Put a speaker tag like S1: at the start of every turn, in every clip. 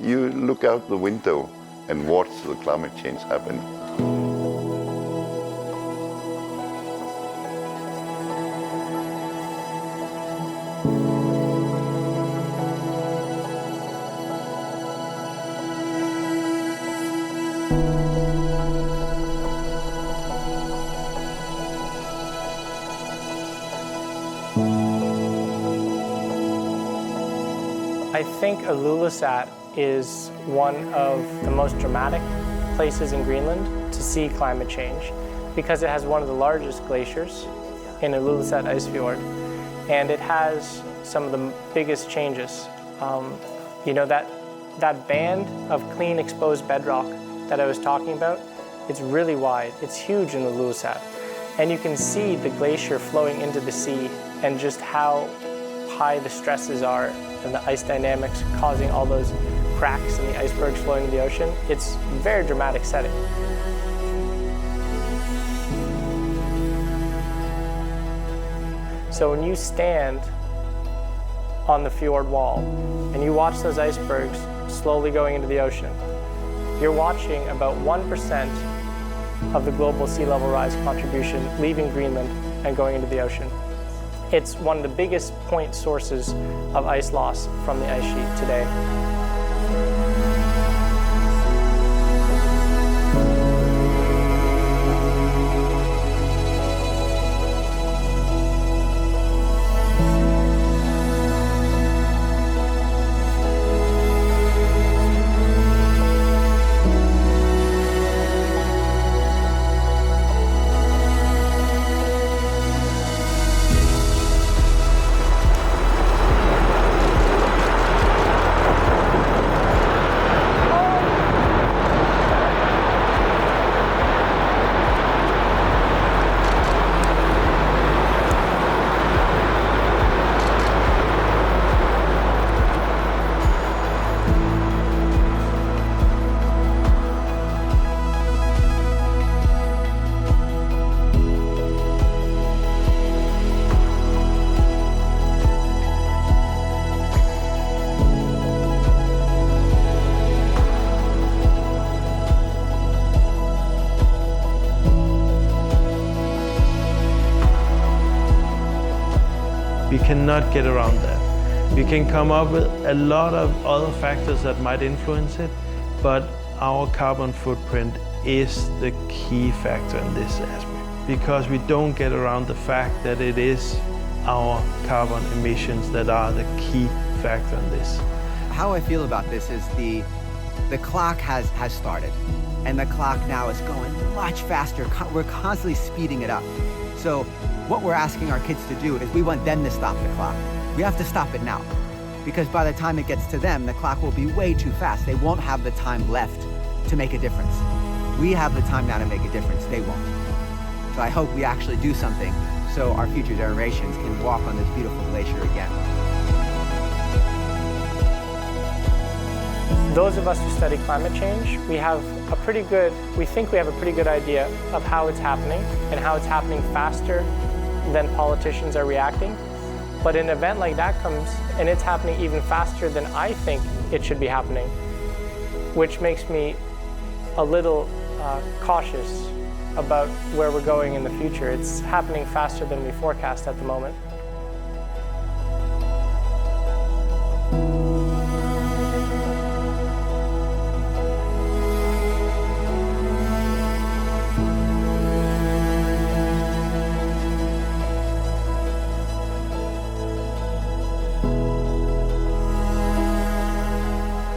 S1: You look out the window and watch the climate change happen.
S2: I think Ilulissat is one of the most dramatic places in Greenland to see climate change because it has one of the largest glaciers in Ilulissat Ice Fjord, and it has some of the biggest changes. That band of clean exposed bedrock that I was talking about, it's really wide, it's huge in Ilulissat, and you can see the glacier flowing into the sea and just how high the stresses are and the ice dynamics causing all those cracks in the icebergs flowing into the ocean. It's a very dramatic setting. So when you stand on the fjord wall and you watch those icebergs slowly going into the ocean, you're watching about 1% of the global sea level rise contribution leaving Greenland and going into the ocean. It's one of the biggest point sources of ice loss from the ice sheet today.
S3: We cannot get around that. We can come up with a lot of other factors that might influence it, but our carbon footprint is the key factor in this aspect, because we don't get around the fact that it is our carbon emissions that are the key factor in this.
S4: How I feel about this is the clock has started, and the clock now is going much faster. We're constantly speeding it up. So what we're asking our kids to do is we want them to stop the clock. We have to stop it now, because by the time it gets to them, the clock will be way too fast. They won't have the time left to make a difference. We have the time now to make a difference. They won't. So I hope we actually do something so our future generations can walk on this beautiful glacier again.
S2: Those of us who study climate change, we think we have a pretty good idea of how it's happening and how it's happening faster than politicians are reacting. But an event like that comes and it's happening even faster than I think it should be happening, which makes me a little cautious about where we're going in the future. It's happening faster than we forecast at the moment.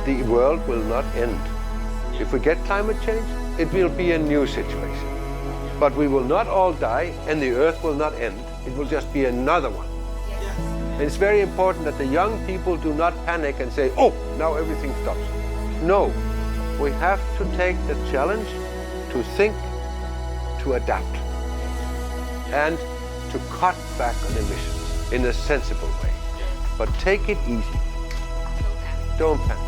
S5: The world will not end. If we get climate change, it will be a new situation. But we will not all die, and the earth will not end. It will just be another one. And it's very important that the young people do not panic and say, oh, now everything stops. No, we have to take the challenge to think, to adapt, and to cut back on emissions in a sensible way. But take it easy. Don't panic.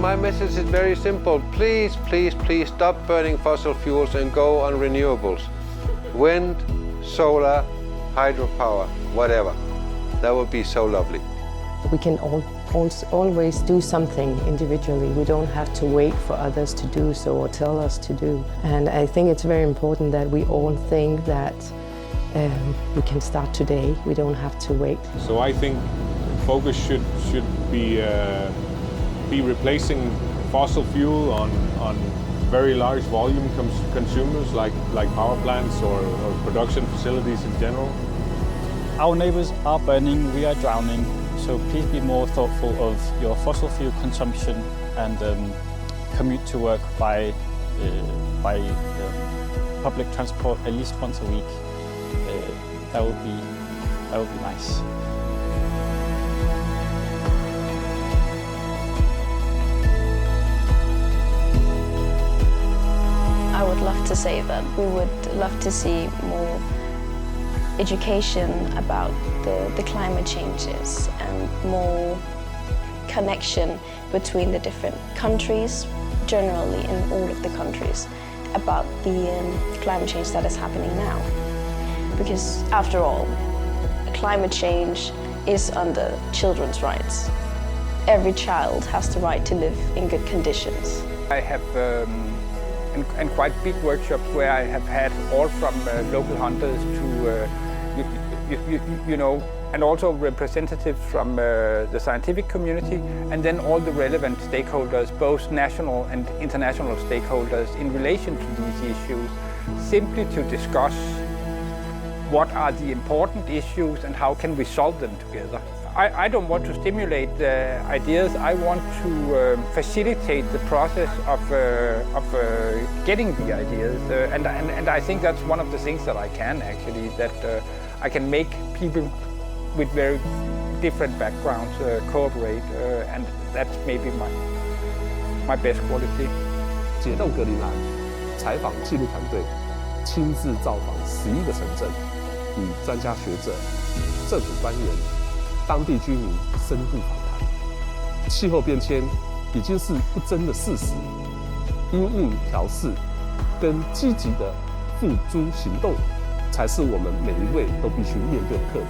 S5: my message is very simple. Please, please, please stop burning fossil fuels and go on renewables. Wind, solar, hydropower, whatever. That would be so lovely.
S6: We can always do something individually. We don't have to wait for others to do so or tell us to do. And I think it's very important that we all think that we can start today. We don't have to wait.
S7: So I think focus should be replacing fossil fuel on very large volume consumers like power plants or production facilities in general.
S8: Our neighbors are burning, we are drowning. So please be more thoughtful of your fossil fuel consumption and commute to work by public transport at least once a week. That would be nice.
S9: I would love to say that we would love to see more education about the climate changes and more connection between the different countries, generally in all of the countries, about the climate change that is happening now. Because after all, climate change is under children's rights. Every child has the right to live in good conditions.
S10: I have and quite big workshops where I have had all from local hunters to you know, and also representatives from the scientific community, and then all the relevant stakeholders, both national and international stakeholders, in relation to these issues, simply to discuss what are the important issues and how can we solve them together. I don't want to stimulate ideas. I want to facilitate the process of getting the ideas, and I think that's one of the things that I can actually, that I can make people with very different backgrounds cooperate, and that's maybe my best quality.
S11: 解冻格陵兰采访纪录团队亲自造访11个城镇，与专家学者、政府官员、当地居民深度访谈。气候变迁已经是不争的事实，因应调适跟积极的付诸行动，才是我们每一位都必须面对的课题。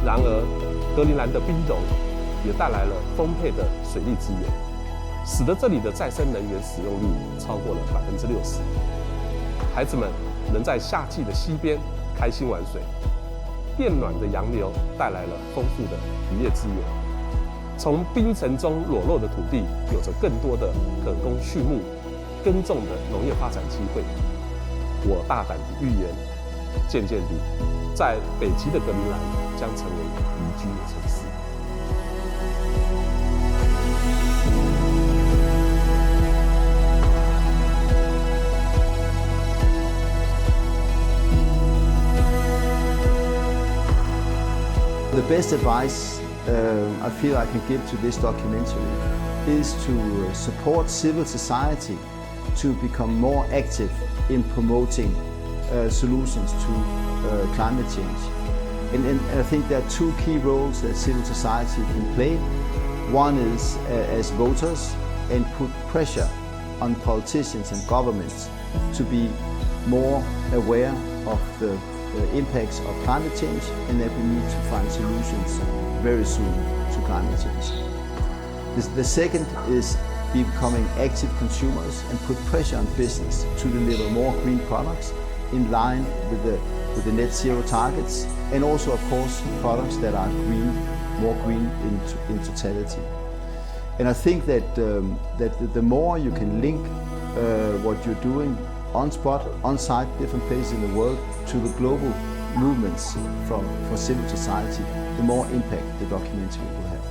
S11: 然而，格陵兰的冰融也带来了丰沛的水利资源，使得这里的再生能源使用率超过了60%。孩子们能在夏季的溪边开心玩水，变暖的洋流带来了丰富的渔业资源。从冰层中裸露的土地，有着更多的可供畜牧、耕种的农业发展机会。我大胆地预言，渐渐地，在北极的格陵兰将成为宜居的城市。
S12: The best advice I feel I can give to this documentary is to support civil society to become more active in promoting solutions to climate change. And I think there are two key roles that civil society can play. One is as voters, and put pressure on politicians and governments to be more aware of the impacts of climate change, and that we need to find solutions very soon to climate change. The second is becoming active consumers and put pressure on business to deliver more green products in line with the net zero targets, and also of course products that are green, more green in totality. And I think that the more you can link what you're doing on spot, on site, different places in the world, to the global movements for civil society, the more impact the documentary will have.